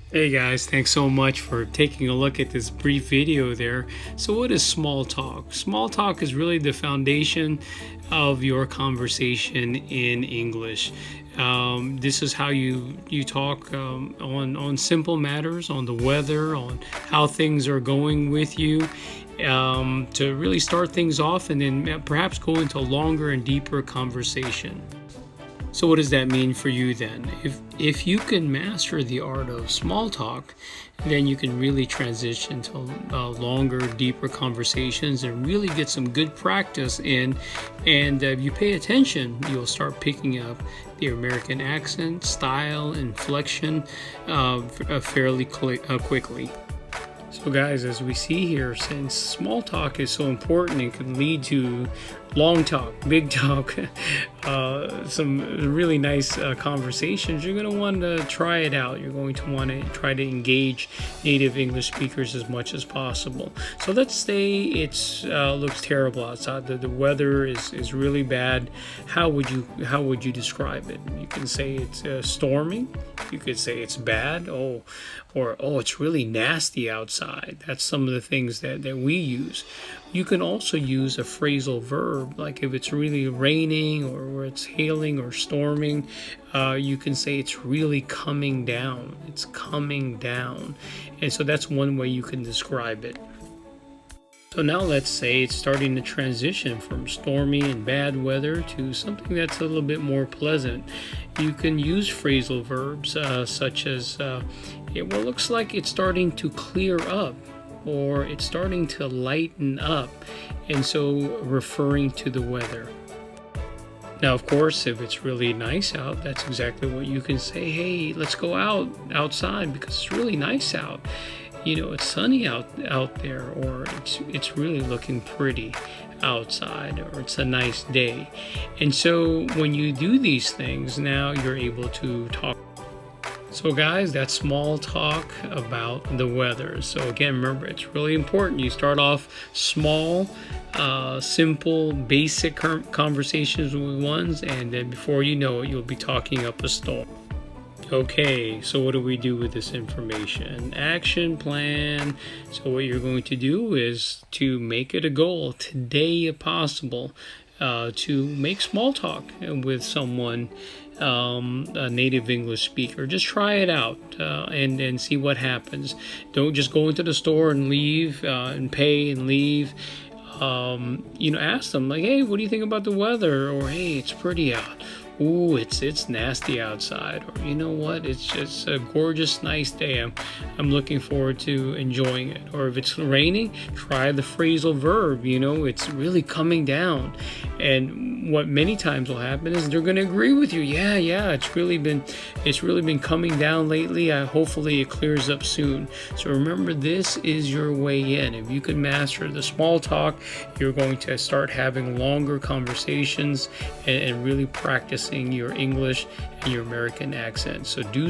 Hey guys, thanks so much for taking a look at this brief video there. So what is small talk? Small talk is really the foundation of your conversation in English. This is how you talk on simple matters, on the weather, on how things are going with you, to really start things off and then perhaps go into longer and deeper conversation. So what does that mean for you then? If you can master the art of small talk, then you can really transition to longer, deeper conversations and really get some good practice in. And if you pay attention, you'll start picking up the American accent, style, inflection fairly quickly. So guys, as we see here, since small talk is so important, it can lead to long talk, big talk, some really nice conversations. You're going to want to try it out. You're going to want to try to engage native English speakers as much as possible. So let's say it's looks terrible outside. The weather is really bad. How would you describe it? You can say it's storming. You could say it's bad. Or it's really nasty outside. That's some of the things that we use. You can also use a phrasal verb, like if it's really raining or it's hailing or storming, you can say it's really coming down. It's coming down. And so that's one way you can describe it. So now let's say it's starting to transition from stormy and bad weather to something that's a little bit more pleasant. You can use phrasal verbs such as, it looks like it's starting to clear up, or it's starting to lighten up, and so referring to the weather. Now, of course, if it's really nice out, that's exactly what you can say. Hey, let's go outside because it's really nice out. It's sunny out there, or it's really looking pretty outside, or it's a nice day. And so when you do these things, now you're able to talk. So guys, that's small talk about the weather. So again, remember, it's really important you start off small, simple, basic conversations with ones, and then before you know it, you'll be talking up a storm. Okay, so what do we do with this information? Action plan. So what you're going to do is to make it a goal today, if possible, to make small talk with someone, a native English speaker. Just try it out and see what happens. Don't just go into the store and leave and pay and leave. Ask them like, hey, what do you think about the weather? Or hey, it's pretty out. Ooh, it's nasty outside. Or you know what? It's just a gorgeous, nice day. I'm looking forward to enjoying it. Or if it's raining, try the phrasal verb. It's really coming down. And what many times will happen is they're going to agree with you. Yeah, it's really been coming down lately. Hopefully it clears up soon. So remember, this is your way in. If you can master the small talk, you're going to start having longer conversations and really practicing your English and your American accent. So do